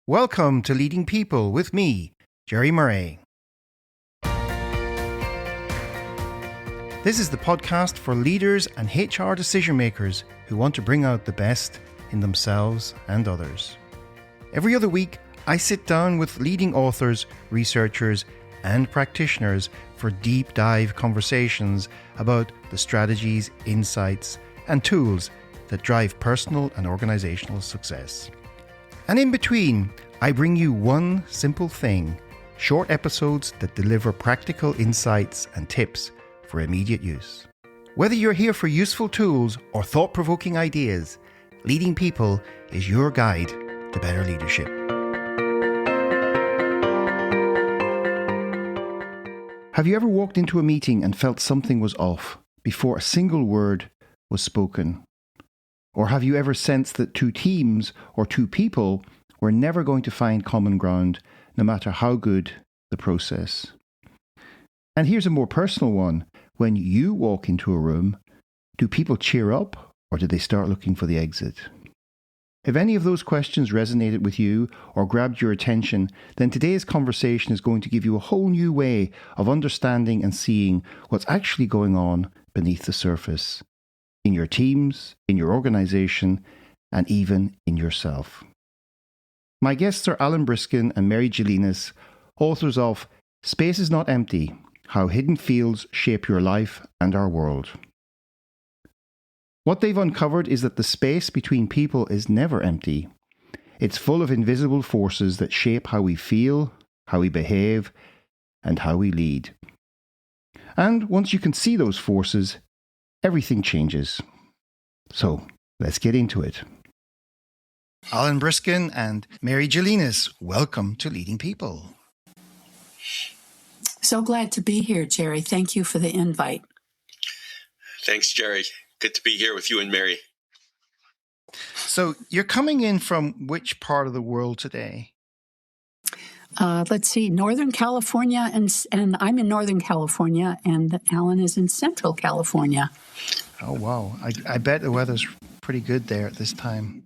Welcome to Leading People with me, Jerry Murray. This is the podcast for leaders and HR decision makers who want to bring out the best in themselves and others. Every other week, I sit down with leading authors, researchers, and practitioners for deep dive conversations about the strategies, insights, and tools that drive personal and organizational success. And in between, I bring you one simple thing, short episodes that deliver practical insights and tips for immediate use. Whether you're here for useful tools or thought-provoking ideas, Leading People is your guide to better leadership. Have you ever walked into a meeting and felt something was off before a single word was spoken? Or have you ever sensed that two teams or two people were never going to find common ground, no matter how good the process? And here's a more personal one. When you walk into a room, do people cheer up or do they start looking for the exit? If any of those questions resonated with you or grabbed your attention, then today's conversation is going to give you a whole new way of understanding and seeing what's actually going on beneath the surface. In your teams, in your organization, and even in yourself. My guests are Briskin and Mary Gelinas, authors of Space is Not Empty, How Hidden Fields Shape Your Life and Our World. What they've uncovered is that the space between people is never empty. It's full of invisible forces that shape how we feel, how we behave, and how we lead. And once you can see those forces, everything changes. So, let's get into it. Briskin and Mary Gelinas, welcome to Leading People. So glad to be here, Jerry. Thank you for the invite. Thanks, Jerry. Good to be here with you and Mary. So, you're coming in from which part of the world today? Let's see, Northern California, and I'm in Northern California, and Alan is in Central California. Oh, wow. I bet the weather's pretty good there at this time.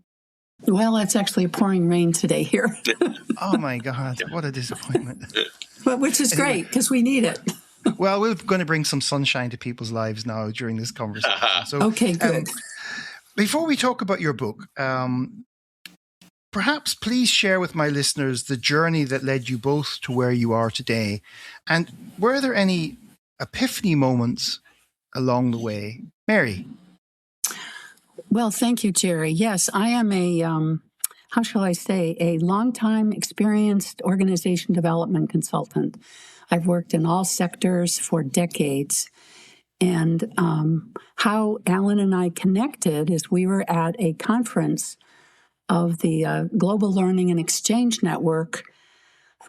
Well, it's actually pouring rain today here. Oh, my God. What a disappointment. But which is great, because we need it. Well, we're going to bring some sunshine to people's lives now during this conversation. So, okay, good. Before we talk about your book, perhaps please share with my listeners the journey that led you both to where you are today. And were there any epiphany moments along the way? Mary? Well, thank you, Jerry. Yes, I am a longtime experienced organization development consultant. I've worked in all sectors for decades. And how Alan and I connected is we were at a conference of the Global Learning and Exchange Network.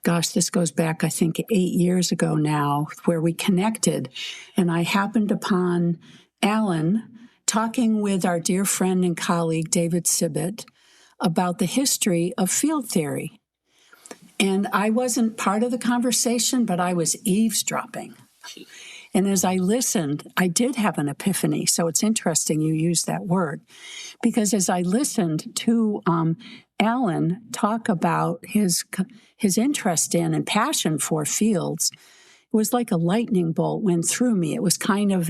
Gosh, this goes back, I think, 8 years ago now, where we connected. And I happened upon Alan talking with our dear friend and colleague, David Sibbitt, about the history of field theory. And I wasn't part of the conversation, but I was eavesdropping. And as I listened, I did have an epiphany. So it's interesting you use that word. Because as I listened to Alan talk about his interest in and passion for fields, it was like a lightning bolt went through me. It was kind of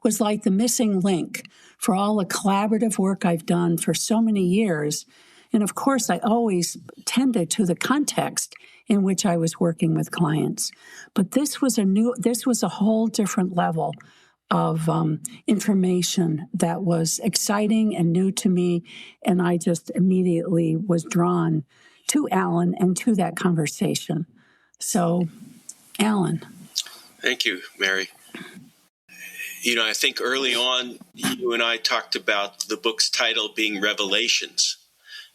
was like the missing link for all the collaborative work I've done for so many years. And of course, I always tended to the context in which I was working with clients. But this was a whole different level of information that was exciting and new to me. And I just immediately was drawn to Alan and to that conversation. So, Alan. Thank you, Mary. You know, I think early on, you and I talked about the book's title being Revelations.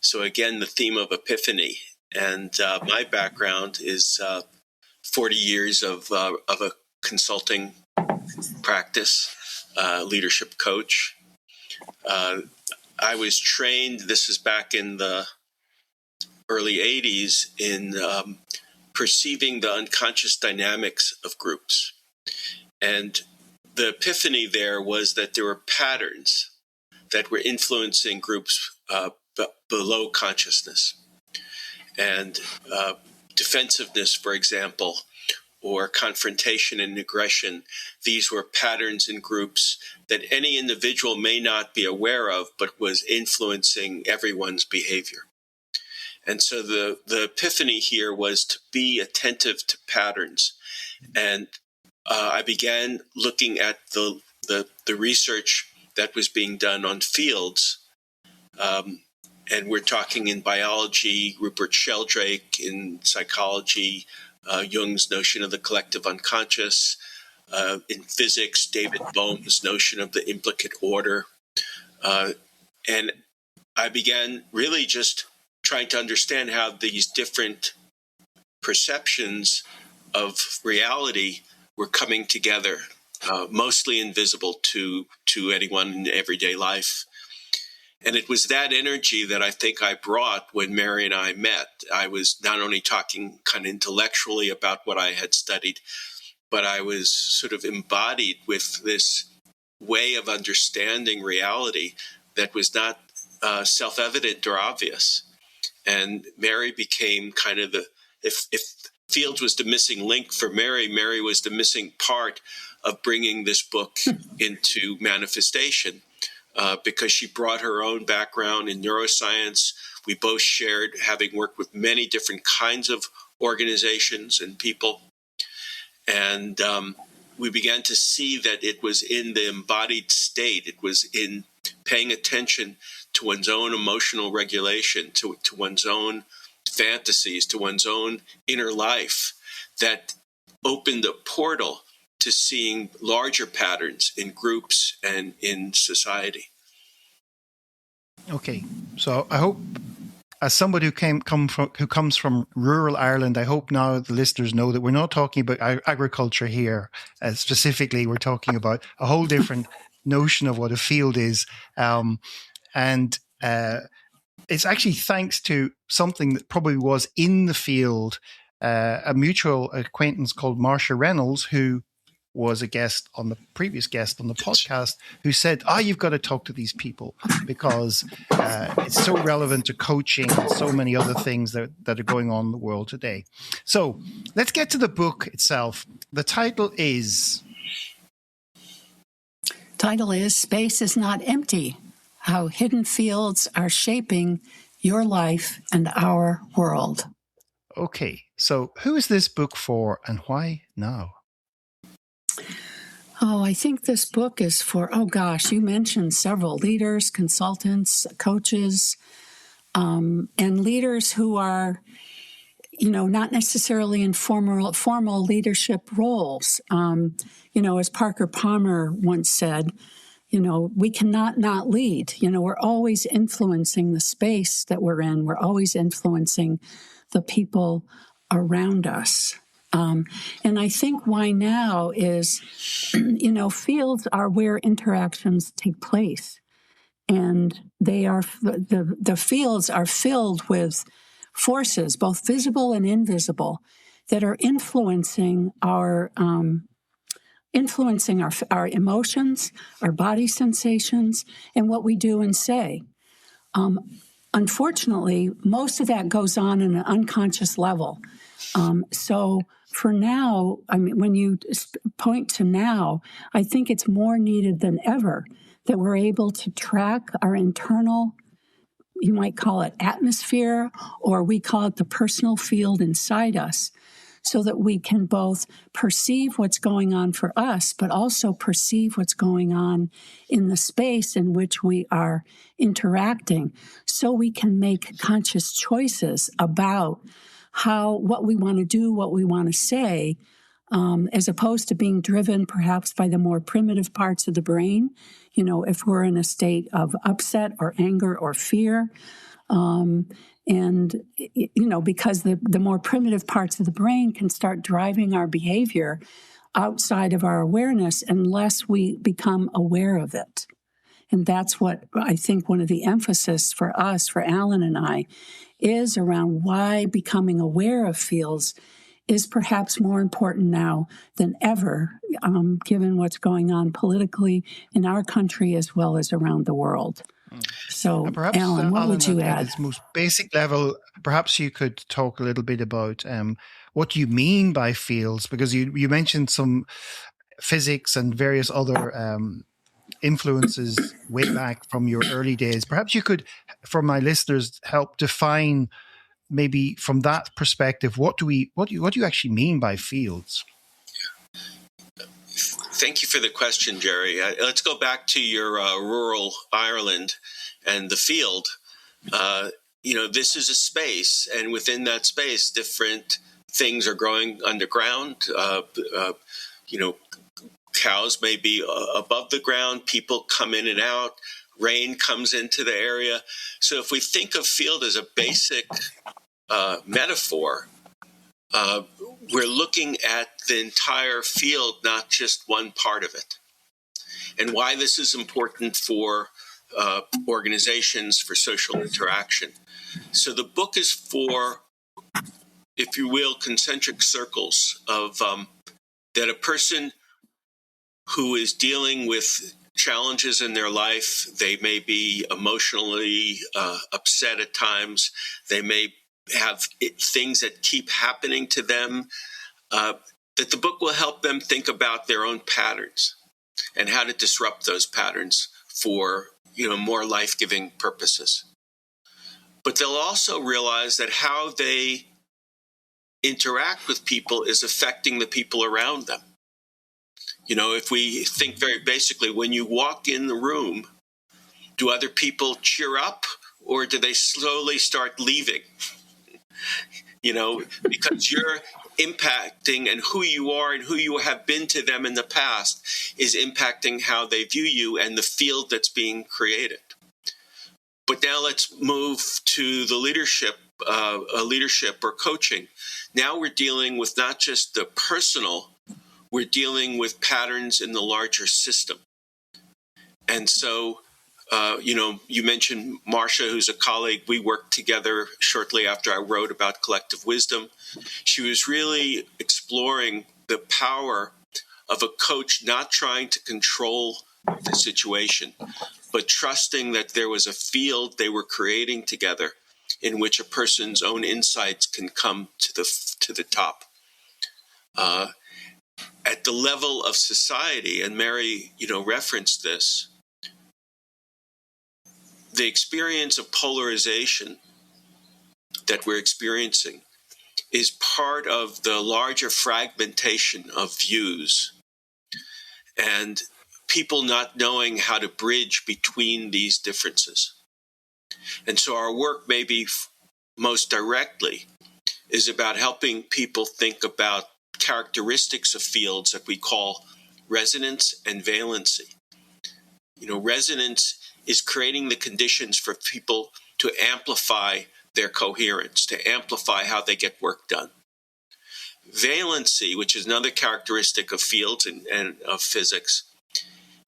So again, the theme of epiphany. And my background is 40 years of a consulting practice, leadership coach. I was trained, this is back in the early 80s, in perceiving the unconscious dynamics of groups. And the epiphany there was that there were patterns that were influencing groups below consciousness. and defensiveness, for example, or confrontation and aggression. These were patterns in groups that any individual may not be aware of, but was influencing everyone's behavior. And so the epiphany here was to be attentive to patterns. And I began looking at the research that was being done on fields. And we're talking in biology, Rupert Sheldrake; in psychology, Jung's notion of the collective unconscious; in physics, David Bohm's notion of the implicate order. And I began really just trying to understand how these different perceptions of reality were coming together, mostly invisible to anyone in everyday life. And it was that energy that I think I brought when Mary and I met. I was not only talking kind of intellectually about what I had studied, but I was sort of embodied with this way of understanding reality that was not self-evident or obvious. And Mary became kind of if Fields was the missing link for Mary, Mary was the missing part of bringing this book into manifestation. Because she brought her own background in neuroscience. We both shared having worked with many different kinds of organizations and people. And we began to see that it was in the embodied state. It was in paying attention to one's own emotional regulation, to one's own fantasies, to one's own inner life, that opened a portal to seeing larger patterns in groups and in society. Okay, so I hope, as somebody who comes from rural Ireland, I hope now the listeners know that we're not talking about agriculture here. Specifically, we're talking about a whole different notion of what a field is, and it's actually thanks to something that probably was in the field. A mutual acquaintance called Marcia Reynolds, who was a previous guest on the podcast, who said, you've got to talk to these people because it's so relevant to coaching and so many other things that are going on in the world today. So let's get to the book itself. The title is Space is Not Empty: How Hidden Fields Are Shaping Your Life and Our World. Okay, so who is this book for and why now? I think this book is for, you mentioned several leaders, consultants, coaches, and leaders who are, not necessarily in formal leadership roles. As Parker Palmer once said, we cannot not lead. We're always influencing the space that we're in. We're always influencing the people around us. And I think why now is, fields are where interactions take place. And they are, the fields are filled with forces, both visible and invisible, that are influencing our emotions, our body sensations, and what we do and say. Unfortunately, most of that goes on an unconscious level. So for now, when you point to now, I think it's more needed than ever that we're able to track our internal, you might call it atmosphere, or we call it the personal field inside us, so that we can both perceive what's going on for us, but also perceive what's going on in the space in which we are interacting, so we can make conscious choices about what we want to do, what we want to say, as opposed to being driven perhaps by the more primitive parts of the brain. If we're in a state of upset or anger or fear, because the more primitive parts of the brain can start driving our behavior outside of our awareness unless we become aware of it. And that's what I think one of the emphasis for us, for Alan and I, is around why becoming aware of fields is perhaps more important now than ever, given what's going on politically in our country as well as around the world. So, Perhaps, Alan, what Alan, would you at add? its most basic level, perhaps you could talk a little bit about what you mean by fields, because you mentioned some physics and various other influences way back from your early days. Perhaps you could, for my listeners, help define maybe from that perspective what do you actually mean by fields? Thank you for the question, Jerry. Let's go back to your rural Ireland and the field. This is a space, and within that space, different things are growing underground. Cows may be above the ground. People come in and out. Rain comes into the area. So if we think of field as a basic metaphor, we're looking at the entire field, not just one part of it. And why this is important for organizations, for social interaction. So the book is for, if you will, concentric circles of that a person who is dealing with challenges in their life, they may be emotionally upset at times, they may have things that keep happening to them, that the book will help them think about their own patterns and how to disrupt those patterns for more life-giving purposes. But they'll also realize that how they interact with people is affecting the people around them. If we think very basically, when you walk in the room, do other people cheer up or do they slowly start leaving? Because you're impacting, and who you are and who you have been to them in the past is impacting how they view you and the field that's being created. But now let's move to the leadership or coaching. Now we're dealing with not just the personal, we're dealing with patterns in the larger system. And so, you mentioned Marcia, who's a colleague. We worked together shortly after I wrote about collective wisdom. She was really exploring the power of a coach not trying to control the situation, but trusting that there was a field they were creating together in which a person's own insights can come to the top. At the level of society, and Mary, referenced this, the experience of polarization that we're experiencing is part of the larger fragmentation of views and people not knowing how to bridge between these differences. And so our work, maybe most directly, is about helping people think about characteristics of fields that we call resonance and valency. Resonance is creating the conditions for people to amplify their coherence, to amplify how they get work done. Valency, which is another characteristic of fields and of physics,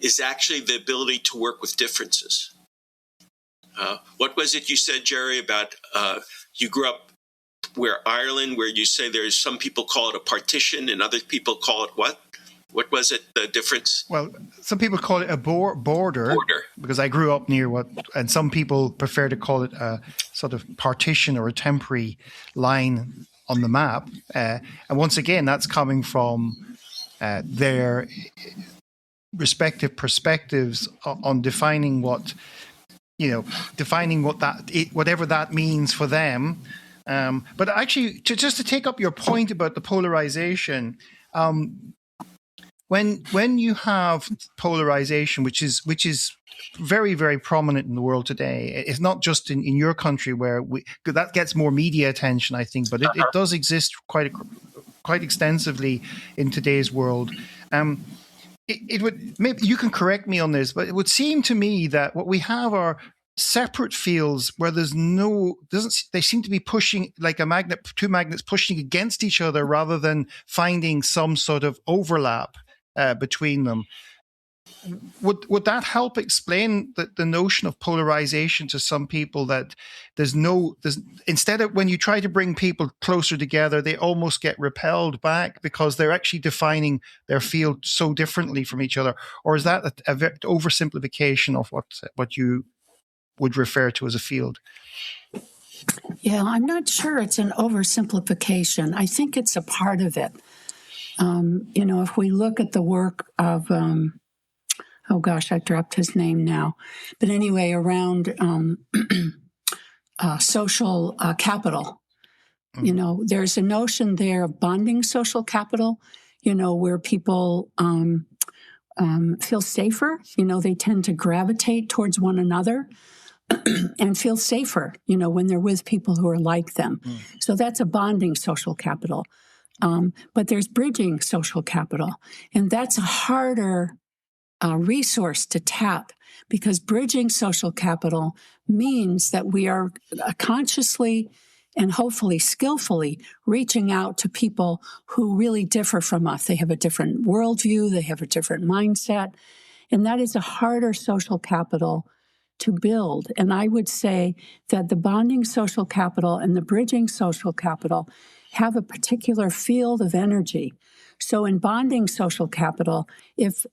is actually the ability to work with differences. What was it you said, Jerry, about you grew up Ireland, where you say there's some people call it a partition and other people call it what? What was it, the difference? Well, some people call it a border, because I grew up near and some people prefer to call it a sort of partition or a temporary line on the map. And once again, that's coming from their respective perspectives on defining whatever that means for them. But actually, just to take up your point about the polarization, when you have polarization, which is very, very prominent in the world today, it's not just in your country where that gets more media attention, I think, but it does exist quite extensively in today's world. It would, maybe you can correct me on this, but it would seem to me that what we have are separate fields where they seem to be pushing like two magnets pushing against each other rather than finding some sort of overlap between them. Would that help explain the notion of polarization to some people, that there's instead of when you try to bring people closer together, they almost get repelled back because they're actually defining their field so differently from each other? Or is that a oversimplification of what you would refer to as a field? Yeah, I'm not sure it's an oversimplification. I think it's a part of it. If we look at the work of, oh gosh, I dropped his name now. But anyway, around social capital, there's a notion there of bonding social capital, where people feel safer. They tend to gravitate towards one another and feel safer, when they're with people who are like them. So that's a bonding social capital. But there's bridging social capital, and that's a harder resource to tap, because bridging social capital means that we are consciously and hopefully skillfully reaching out to people who really differ from us. They have a different worldview, they have a different mindset, and that is a harder social capital to build. And I would say that the bonding social capital and the bridging social capital have a particular field of energy. So in bonding social capital, if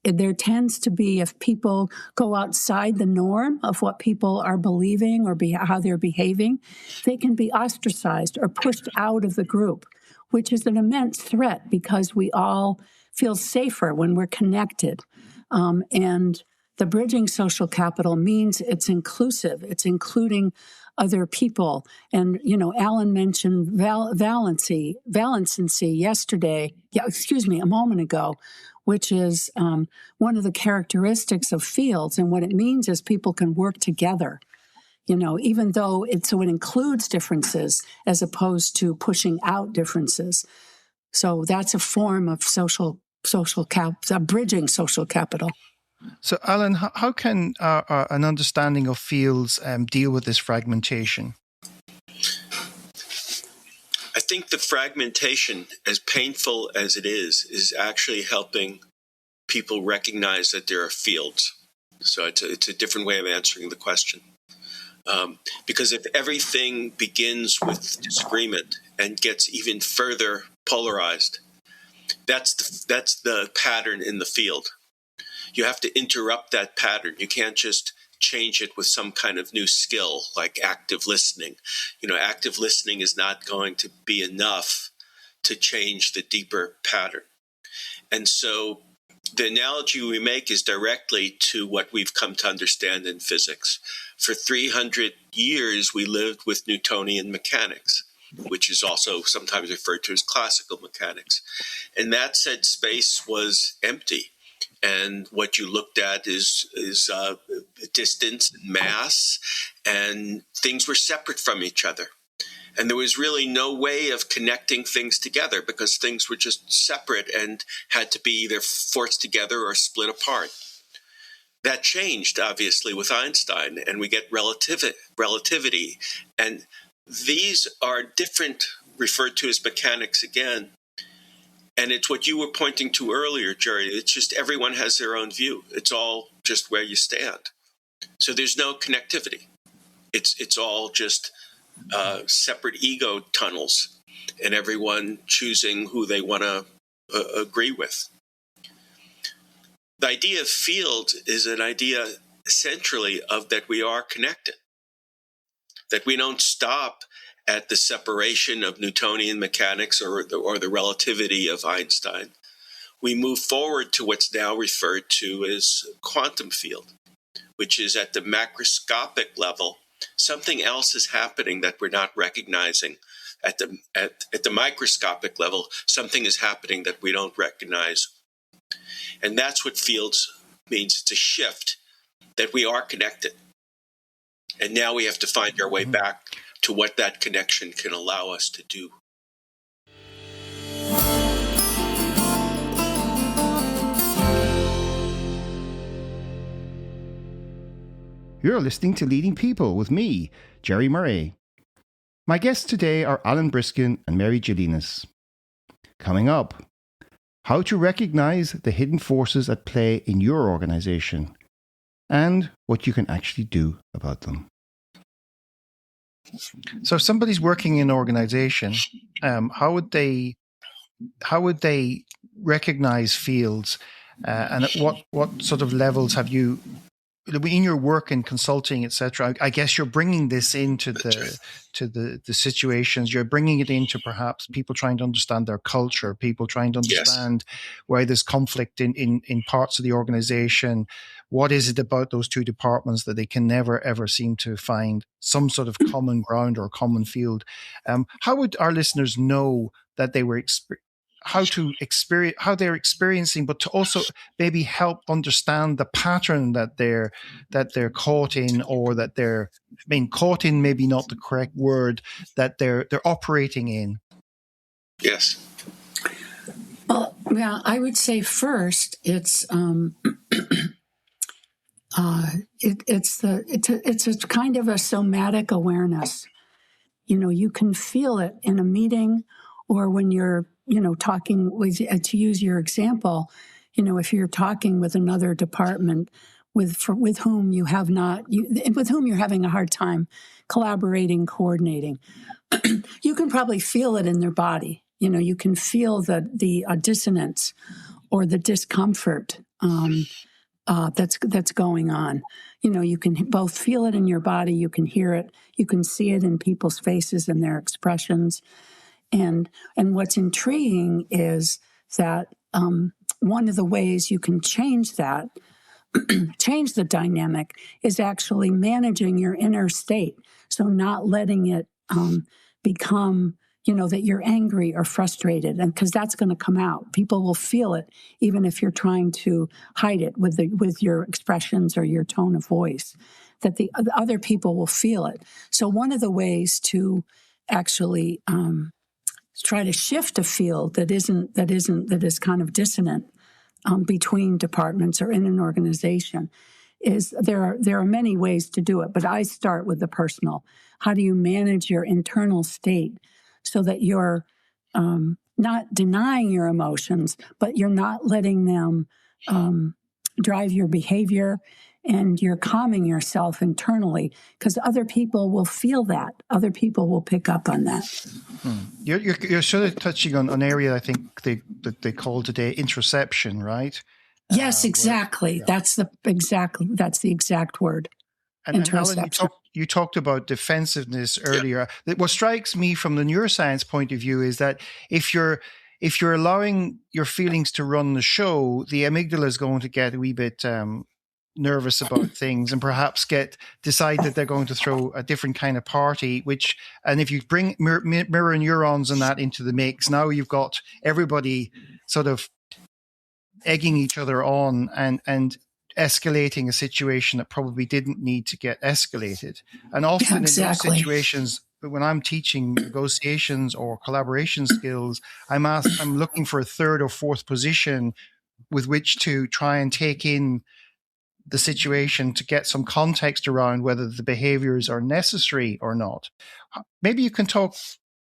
people go outside the norm of what people are believing or how they're behaving, they can be ostracized or pushed out of the group, which is an immense threat, because we all feel safer when we're connected. And the bridging social capital means it's inclusive. It's including other people. And, Alan mentioned valency a moment ago, which is one of the characteristics of fields. And what it means is people can work together, even though it includes differences as opposed to pushing out differences. So that's a form of bridging social capital. So, Alan, how can an understanding of fields deal with this fragmentation? I think the fragmentation, as painful as it is actually helping people recognize that there are fields. So it's a different way of answering the question. Because if everything begins with disagreement and gets even further polarized, that's the pattern in the field. You have to interrupt that pattern. You can't just change it with some kind of new skill like active listening. Active listening is not going to be enough to change the deeper pattern. And so the analogy we make is directly to what we've come to understand in physics. For 300 years, we lived with Newtonian mechanics, which is also sometimes referred to as classical mechanics. And that said, space was empty. And what you looked at is distance and mass, and things were separate from each other. And there was really no way of connecting things together because things were just separate and had to be either forced together or split apart. That changed, obviously, with Einstein, and we get relativity. And these are different, referred to as mechanics again. And it's what you were pointing to earlier, Jerry. It's just everyone has their own view. It's all just where you stand. So there's no connectivity. It's all just separate ego tunnels and everyone choosing who they want to agree with. The idea of field is an idea essentially of that we are connected, that we don't stop at the separation of Newtonian mechanics or the relativity of Einstein. We move forward to what's now referred to as quantum field, which is at the macroscopic level. Something else is happening that we're not recognizing. At the microscopic level, something is happening that we don't recognize. And that's what fields means. It's a shift, that we are connected. And now we have to find our way back to what that connection can allow us to do. You're listening to Leading People with me, Jerry Murray. My guests today are Alan Briskin and Mary Gelinas. Coming up, how to recognize the hidden forces at play in your organization and what you can actually do about them. So if somebody's working in an organization, how would they recognize fields, and at what sort of levels have you in your work in consulting, etc., I guess you're bringing this into the situations. You're bringing it into perhaps people trying to understand their culture, people trying to understand why there's conflict in parts of the organization. What is it about those two departments that they can never ever seem to find some sort of common ground or common field? How would our listeners know that they were how they're experiencing, but to also maybe help understand the pattern that they're caught in, or that they're, caught in, maybe not the correct word, that they're operating in? Yes. Well, yeah, I would say first it's it's a kind of a somatic awareness. You can feel it in a meeting, or when you're talking with, to use your example, if you're talking with another department with whom you have not with whom you're having a hard time collaborating, coordinating, you can probably feel it in their body. You can feel the dissonance or the discomfort that's going on. You can both feel it in your body, you can hear it, you can see it in people's faces and their expressions. And what's intriguing is that one of the ways you can change that, change the dynamic, is actually managing your inner state. So not letting it become, that you're angry or frustrated, and because that's going to come out. People will feel it, even if you're trying to hide it with your expressions or your tone of voice. That the other people will feel it. So one of the ways to actually try to shift a field that is kind of dissonant between departments or in an organization is there are many ways to do it, but I start with the personal. How do you manage your internal state so that you're not denying your emotions, but you're not letting them drive your behavior, and you're calming yourself internally, because other people will feel that. Other people will pick up on that. You're sort of touching on an area I think they call today introspection, right? Yes, exactly. That's the exact word. And Alan, you talked about defensiveness earlier. Yeah. What strikes me from the neuroscience point of view is that if you're allowing your feelings to run the show, the amygdala is going to get a wee bit nervous about things, and perhaps decide that they're going to throw a different kind of party. And if you bring mirror neurons and that into the mix, now you've got everybody sort of egging each other on and escalating a situation that probably didn't need to get escalated. And often in those situations, when I'm teaching negotiations or collaboration skills, I'm looking for a third or fourth position with which to try and take in the situation to get some context around whether the behaviors are necessary or not. Maybe you can talk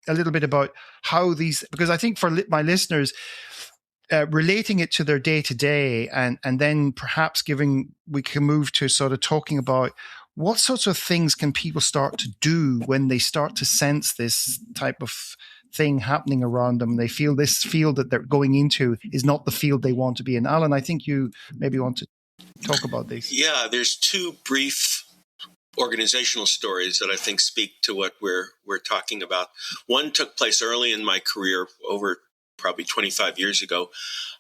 a little bit about how these, because I think for my listeners, relating it to their day-to-day, and then perhaps we can move to sort of talking about what sorts of things can people start to do when they start to sense this type of thing happening around them. They feel this field that they're going into is not the field they want to be in. Alan, I think you maybe want to talk about this. Yeah, there's two brief organizational stories that I think speak to what we're talking about. One took place early in my career, over probably 25 years ago.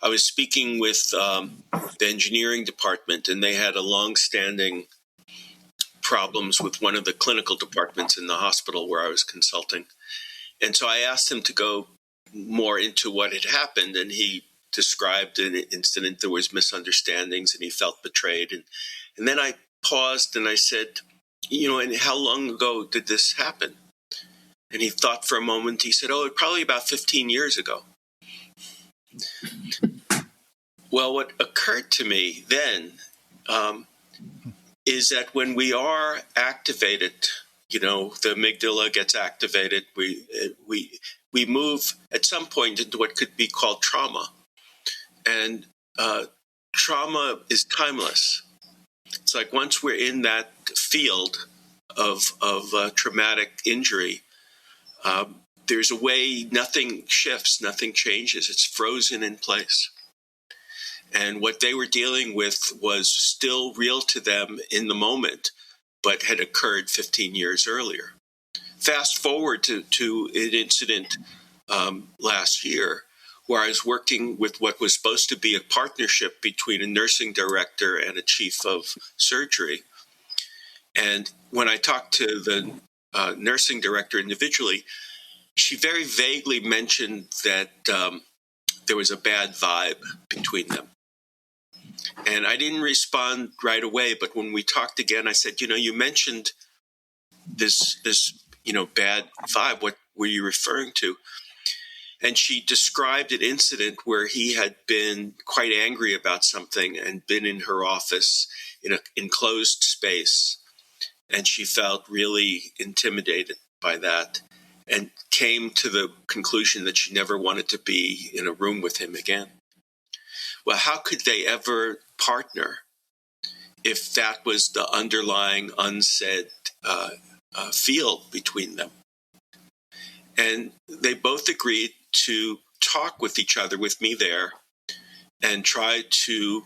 I was speaking with the engineering department, and they had a long-standing problems with one of the clinical departments in the hospital where I was consulting. And so I asked him to go more into what had happened, and he described an incident. There was misunderstandings, and he felt betrayed. And then I paused and I said, and how long ago did this happen? And he thought for a moment. He said, probably about 15 years ago. Well, what occurred to me then is that when we are activated, the amygdala gets activated, we move at some point into what could be called trauma. And trauma is timeless. It's like once we're in that field of traumatic injury, there's a way nothing shifts, nothing changes. It's frozen in place. And what they were dealing with was still real to them in the moment, but had occurred 15 years earlier. Fast forward to an incident last year where I was working with what was supposed to be a partnership between a nursing director and a chief of surgery. And when I talked to the nursing director individually, she very vaguely mentioned that there was a bad vibe between them. And I didn't respond right away, but when we talked again, I said, you mentioned this bad vibe. What were you referring to? And she described an incident where he had been quite angry about something and been in her office in an enclosed space. And she felt really intimidated by that and came to the conclusion that she never wanted to be in a room with him again. Well, how could they ever partner if that was the underlying unsaid feel between them? And they both agreed to talk with each other, with me there, and try to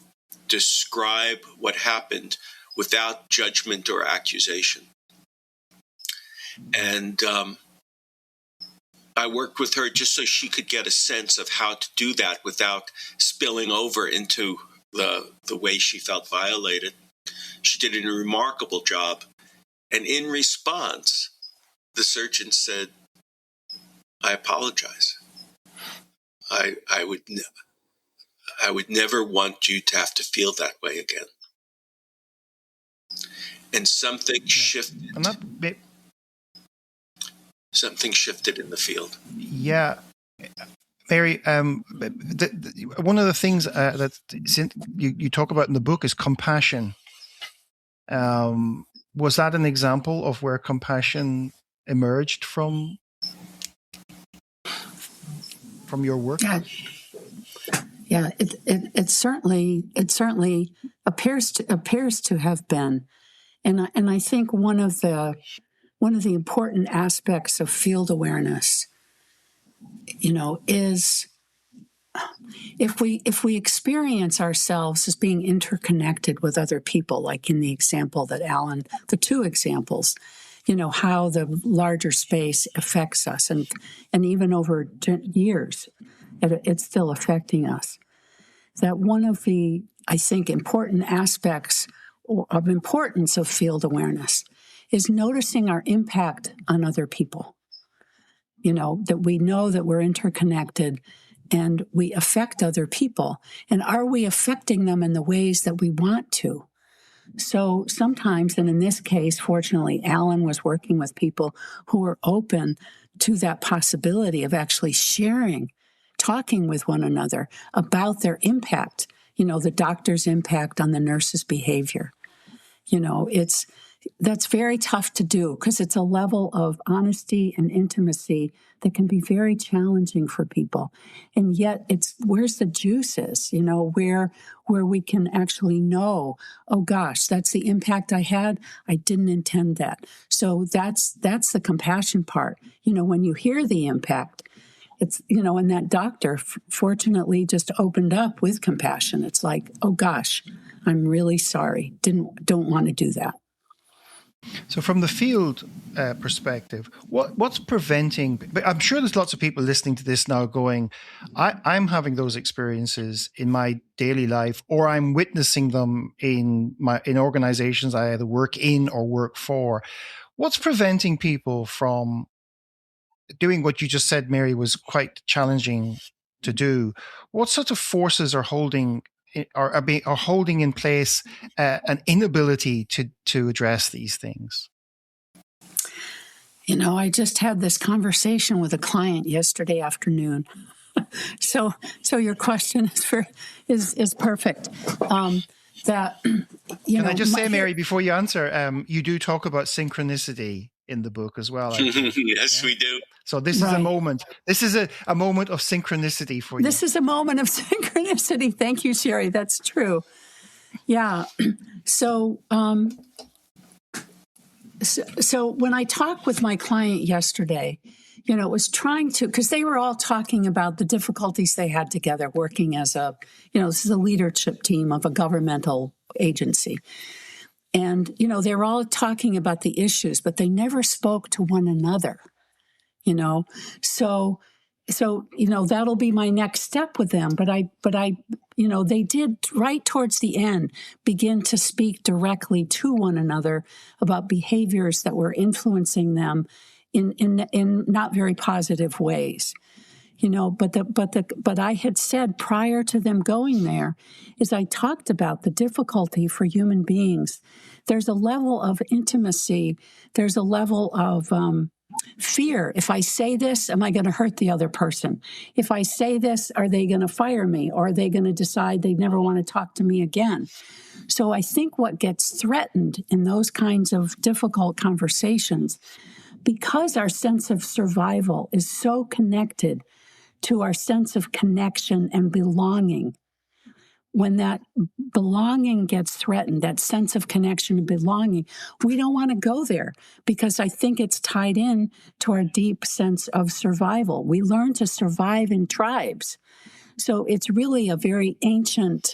describe what happened without judgment or accusation. And I worked with her just so she could get a sense of how to do that without spilling over into the way she felt violated. She did a remarkable job. And in response, the surgeon said, "I apologize. I would never want you to have to feel that way again." And something shifted. Something shifted in the field. Yeah. Mary, one of the things that you talk about in the book is compassion. Was that an example of where compassion emerged from your work? Yeah. It certainly appears to have been, and I think one of the important aspects of field awareness, is if we experience ourselves as being interconnected with other people, like in the example that Alan, the two examples, how the larger space affects us, and even over years, it's still affecting us. That one of the, I think, important aspects of importance of field awareness is noticing our impact on other people. That we know that we're interconnected and we affect other people. And are we affecting them in the ways that we want to? So sometimes, and in this case, fortunately, Alan was working with people who were open to that possibility of actually sharing, talking with one another about their impact, the doctor's impact on the nurse's behavior. That's very tough to do because it's a level of honesty and intimacy that can be very challenging for people. And yet it's where's the juices, where we can actually know, oh gosh, that's the impact I had. I didn't intend that. So that's the compassion part. When you hear the impact, it's, and that doctor fortunately just opened up with compassion. It's like, oh gosh, I'm really sorry. Don't want to do that. So from the field perspective, what's preventing, but I'm sure there's lots of people listening to this now going, I'm having those experiences in my daily life, or I'm witnessing them in organizations I either work in or work for. What's preventing people from doing what you just said, Mary, was quite challenging to do? What sort of forces are holding in place an inability to address these things? I just had this conversation with a client yesterday afternoon. So your question is perfect. Can I just say, Mary, before you answer, you do talk about synchronicity in the book as well. Yes, we do. So this is a moment. This is a moment of synchronicity for you. This is a moment of synchronicity. Thank you, Sherry. That's true. Yeah. So when I talked with my client yesterday, it was trying to, because they were all talking about the difficulties they had together working as this is a leadership team of a governmental agency. And, they were all talking about the issues, but they never spoke to one another, So, that'll be my next step with them. But I, they did right towards the end begin to speak directly to one another about behaviors that were influencing them in not very positive ways. But I had said prior to them going there, is I talked about the difficulty for human beings. There's a level of intimacy. There's a level of fear. If I say this, am I going to hurt the other person? If I say this, are they going to fire me? Or are they going to decide they never want to talk to me again? So I think what gets threatened in those kinds of difficult conversations, because our sense of survival is so connected to our sense of connection and belonging, when that belonging gets threatened, that sense of connection and belonging, we don't want to go there, because I think it's tied in to our deep sense of survival. We learn to survive in tribes. So it's really a very ancient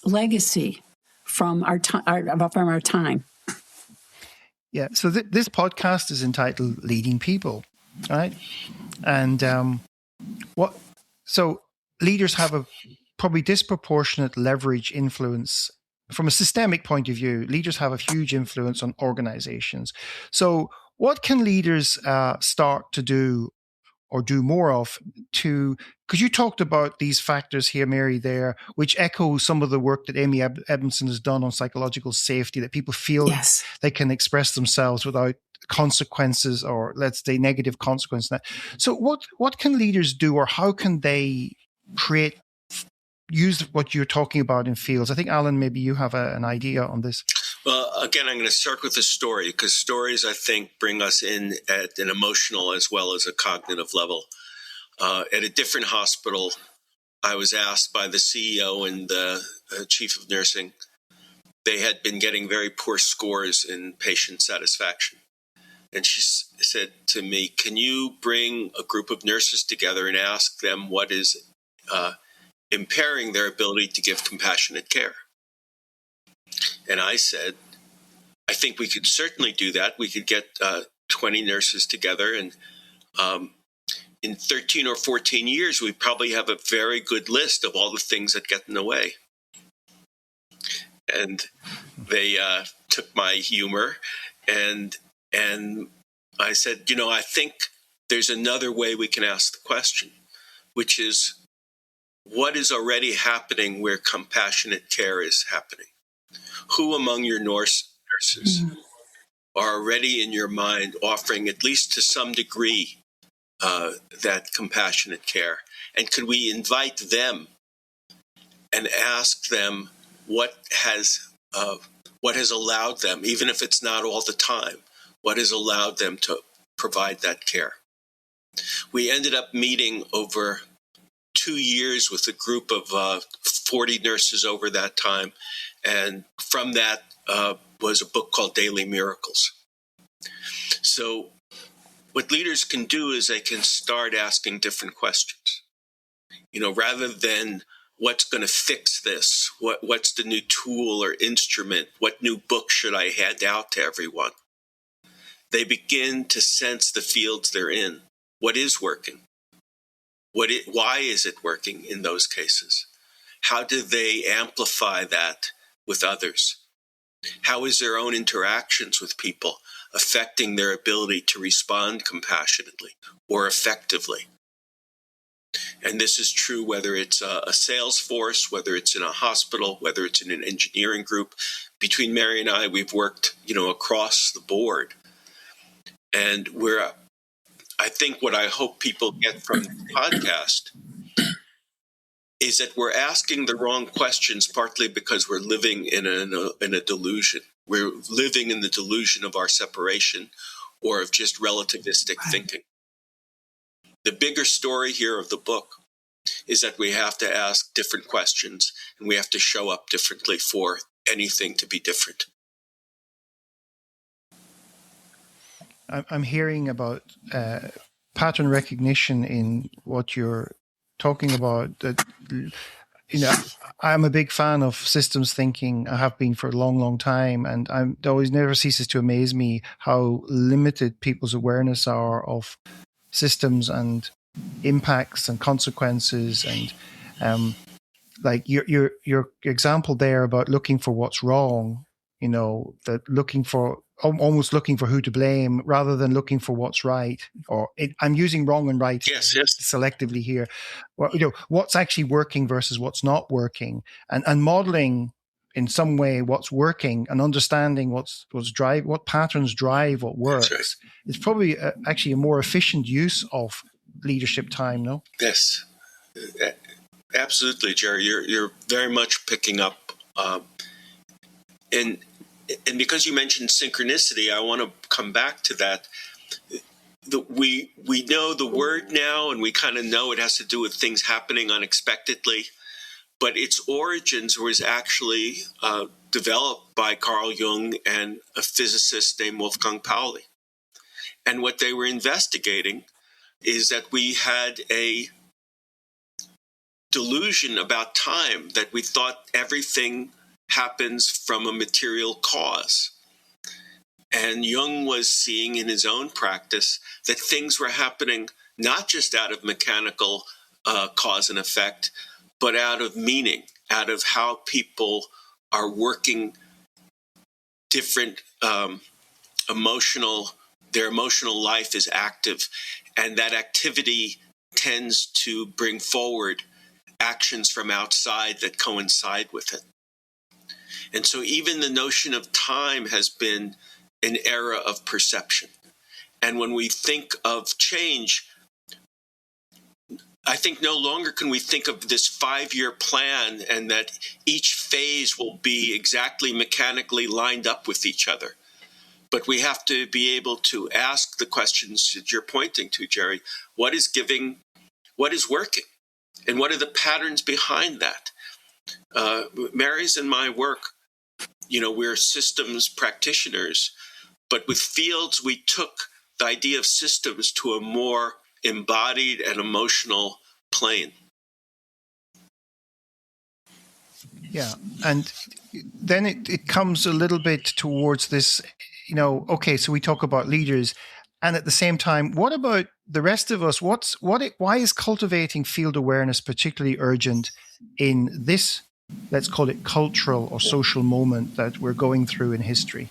legacy from our time. Yeah. So this podcast is entitled "Leading People," right? And so leaders have a probably disproportionate leverage influence from a systemic point of view. Leaders have a huge influence on organizations. So what can leaders start to do or do more of because you talked about these factors here, Mary, there, which echo some of the work that Amy Edmondson has done on psychological safety, that people feel they can express themselves without consequences, or let's say negative consequences. So what can leaders do, or how can they use what you're talking about in fields? I think, Alan, maybe you have an idea on this. Well, again, I'm going to start with a story, because stories, I think, bring us in at an emotional as well as a cognitive level. At a different hospital, I was asked by the CEO and the chief of nursing. They had been getting very poor scores in patient satisfaction. And she said to me, can you bring a group of nurses together and ask them what is impairing their ability to give compassionate care? And I said, I think we could certainly do that. We could get 20 nurses together, and in 13 or 14 years, we probably have a very good list of all the things that get in the way. And they took my humor, and I said, I think there's another way we can ask the question, which is, what is already happening where compassionate care is happening? Who among your nurses are already in your mind offering, at least to some degree, that compassionate care? And could we invite them and ask them what has allowed them, even if it's not all the time, what has allowed them to provide that care? We ended up meeting over 2 years with a group of 40 nurses over that time. And from that was a book called Daily Miracles. So what leaders can do is they can start asking different questions. Rather than what's going to fix this, what's the new tool or instrument, what new book should I hand out to everyone? They begin to sense the fields they're in. What is working? Why is it working in those cases? How do they amplify that with others? How is their own interactions with people affecting their ability to respond compassionately or effectively? And this is true whether it's a sales force, whether it's in a hospital, whether it's in an engineering group. Between Mary and I, we've worked, across the board. And I think what I hope people get from the podcast is that we're asking the wrong questions, partly because we're living in a delusion. We're living in the delusion of our separation or of just relativistic thinking. The bigger story here of the book is that we have to ask different questions, and we have to show up differently for anything to be different. I'm hearing about pattern recognition in what you're talking about. That, you know, I'm a big fan of systems thinking. I have been for a long, long time, and it always never ceases to amaze me how limited people's awareness are of systems and impacts and consequences. And like your example there about looking for what's wrong, that almost looking for who to blame rather than looking for what's right. I'm using wrong and right selectively here. Well, what's actually working versus what's not working, and modeling in some way what's working and understanding what patterns drive what works is probably actually a more efficient use of leadership time. No? Yes, absolutely, Jerry. You're very much picking up, and because you mentioned synchronicity, I want to come back to that. We know the word now, and we kind of know it has to do with things happening unexpectedly, but its origins was actually developed by Carl Jung and a physicist named Wolfgang Pauli. And what they were investigating is that we had a delusion about time, that we thought everything happens from a material cause. And Jung was seeing in his own practice that things were happening not just out of mechanical cause and effect, but out of meaning, out of how people are working different their emotional life is active, and that activity tends to bring forward actions from outside that coincide with it. And so even the notion of time has been an era of perception. And when we think of change, I think no longer can we think of this 5-year plan and that each phase will be exactly mechanically lined up with each other. But we have to be able to ask the questions that you're pointing to, Jerry. What is working? And what are the patterns behind that? Mary's and my work, we're systems practitioners, but with fields, we took the idea of systems to a more embodied and emotional plane. Yeah. And then it comes a little bit towards this, okay, so we talk about leaders, and at the same time, what about the rest of us? Why is cultivating field awareness particularly urgent in this, let's call it cultural or social moment that we're going through in history?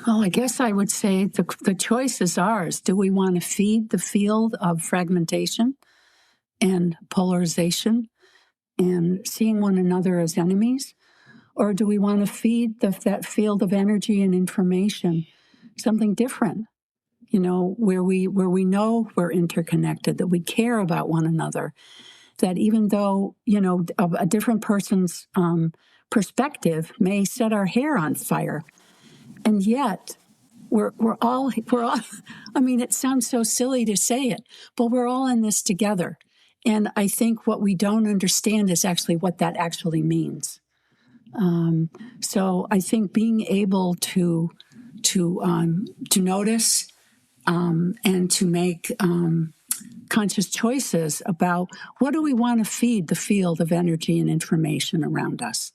Well, I guess I would say the choice is ours. Do we want to feed the field of fragmentation and polarization and seeing one another as enemies? Or do we want to feed that field of energy and information something different, where we know we're interconnected, that we care about one another, that even though, a different person's perspective may set our hair on fire, and yet we're all, I mean, it sounds so silly to say it, but we're all in this together. And I think what we don't understand is actually what that actually means. So I think being able to notice and to make conscious choices about what do we want to feed the field of energy and information around us.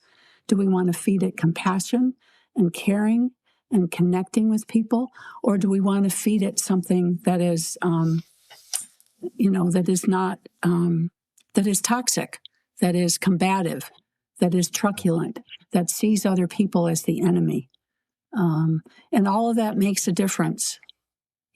Do we want to feed it compassion and caring and connecting with people, or do we want to feed it something that is, that is not, that is toxic, that is combative, that is truculent, that sees other people as the enemy? And all of that makes a difference.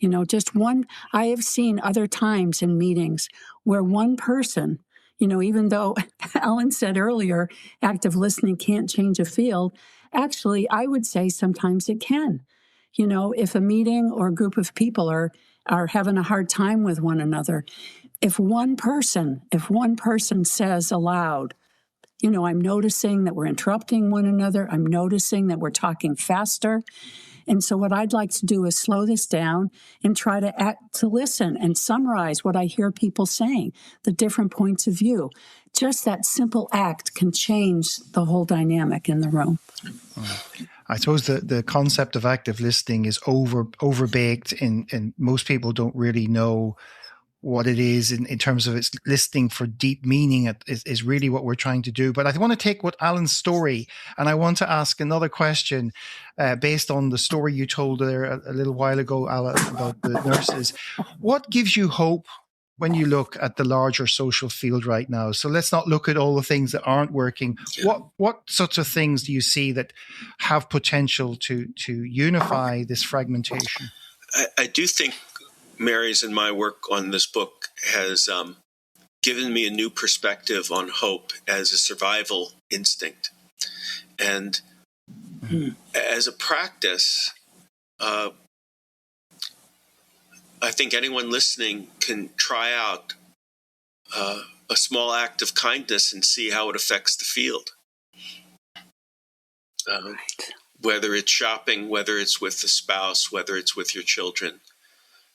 I have seen other times in meetings where one person, even though Alan said earlier, active listening can't change a field, actually, I would say sometimes it can. If a meeting or a group of people are having a hard time with one another, if one person says aloud, I'm noticing that we're interrupting one another. I'm noticing that we're talking faster. And so what I'd like to do is slow this down and try to listen and summarize what I hear people saying, the different points of view. Just that simple act can change the whole dynamic in the room. I suppose the concept of active listening is overbaked, and most people don't really know what it is in terms of its listening for deep meaning is really what we're trying to do. But I want to take what Alan's story, and I want to ask another question based on the story you told there a little while ago, Alan, about the nurses. What gives you hope when you look at the larger social field right now? So let's not look at all the things that aren't working. What sorts of things do you see that have potential to unify this fragmentation? I do think Mary's and my work on this book has given me a new perspective on hope as a survival instinct. And as a practice, I think anyone listening can try out a small act of kindness and see how it affects the field. Whether it's shopping, whether it's with the spouse, whether it's with your children,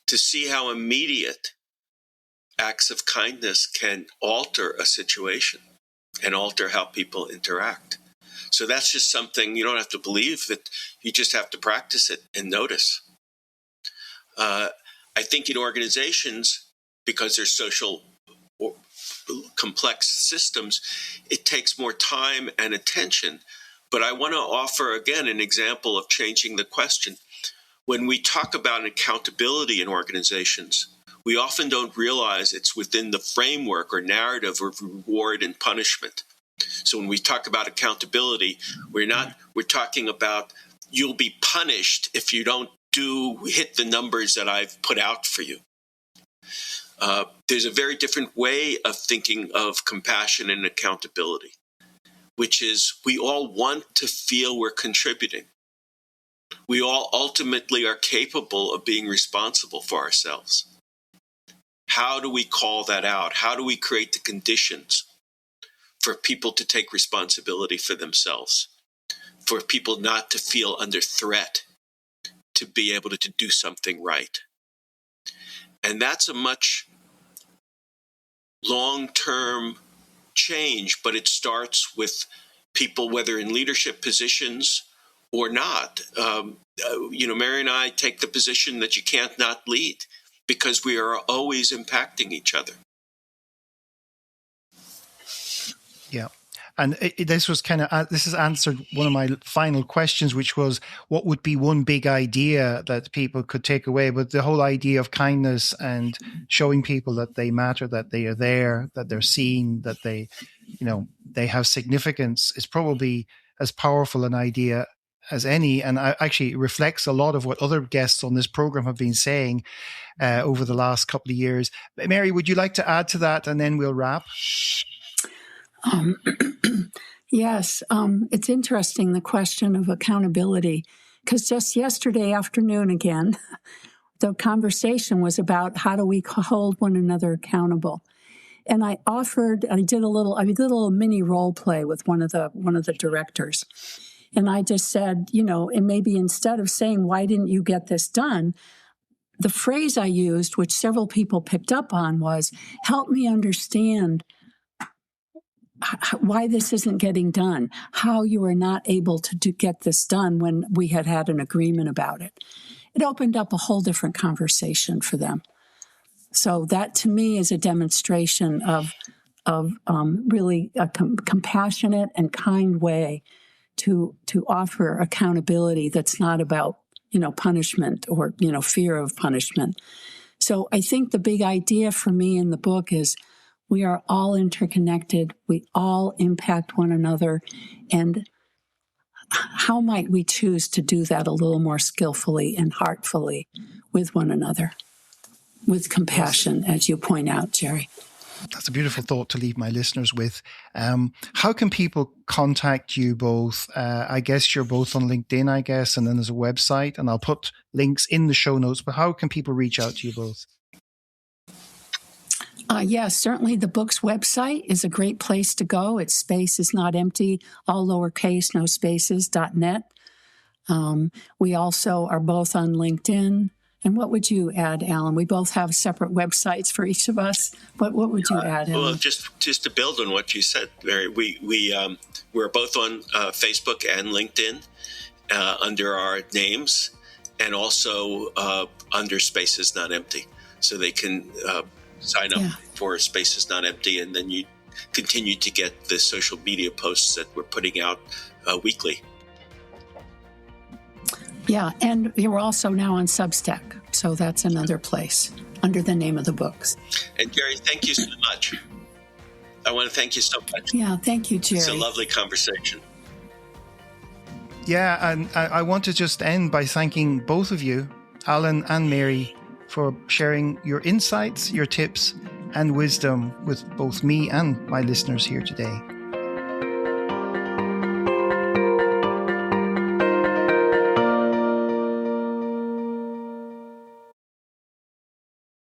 to see how immediate acts of kindness can alter a situation and alter how people interact. So that's just something you don't have to believe it. You just have to practice it and notice. I think in organizations, because they're social or complex systems, it takes more time and attention. But I want to offer, again, an example of changing the question. When we talk about accountability in organizations, we often don't realize it's within the framework or narrative of reward and punishment. So when we talk about accountability, we're talking about you'll be punished if you don't hit the numbers that I've put out for you. There's a very different way of thinking of compassion and accountability, which is we all want to feel we're contributing. We all ultimately are capable of being responsible for ourselves. How do we call that out? How do we create the conditions for people to take responsibility for themselves, for people not to feel under threat to be able to do something right? And that's a much long-term change, but it starts with people, whether in leadership positions or not. Mary and I take the position that you can't not lead because we are always impacting each other. Yeah. And this has answered one of my final questions, which was, what would be one big idea that people could take away? But the whole idea of kindness and showing people that they matter, that they are there, that they're seen, that they have significance is probably as powerful an idea as any. And actually reflects a lot of what other guests on this program have been saying over the last couple of years. Mary, would you like to add to that, and then we'll wrap? Yes, it's interesting, the question of accountability, because just yesterday afternoon again, the conversation was about how do we hold one another accountable. And I did a little mini role play with one of the directors. And I just said, and maybe instead of saying, why didn't you get this done? The phrase I used, which several people picked up on, was, help me understand why this isn't getting done, how you were not able to get this done when we had an agreement about it. It opened up a whole different conversation for them. So that to me is a demonstration of really a compassionate and kind way to offer accountability that's not about punishment or fear of punishment. So I think the big idea for me in the book is we are all interconnected. We all impact one another. And how might we choose to do that a little more skillfully and heartfully with one another, with compassion, as you point out, Jerry? That's a beautiful thought to leave my listeners with. How can people contact you both? I guess you're both on LinkedIn, and then there's a website, and I'll put links in the show notes, but how can people reach out to you both? Yes, certainly the book's website is a great place to go. Its space is not empty, all lowercase, no spaces.net. We also are both on LinkedIn. And what would you add, Alan? We both have separate websites for each of us. What would you add, Alan? Well, just to build on what you said, Mary, we're both on Facebook and LinkedIn. under our names, and also under Space is Not Empty. So they can sign up for Space is Not Empty, and then you continue to get the social media posts that we're putting out weekly. Yeah, and we're also now on Substack, so that's another place under the name of the books. And Jerry, thank you so much. I want to thank you so much. Yeah, thank you, Jerry. It's a lovely conversation. Yeah, and I want to just end by thanking both of you, Alan and Mary, for sharing your insights, your tips, and wisdom with both me and my listeners here today.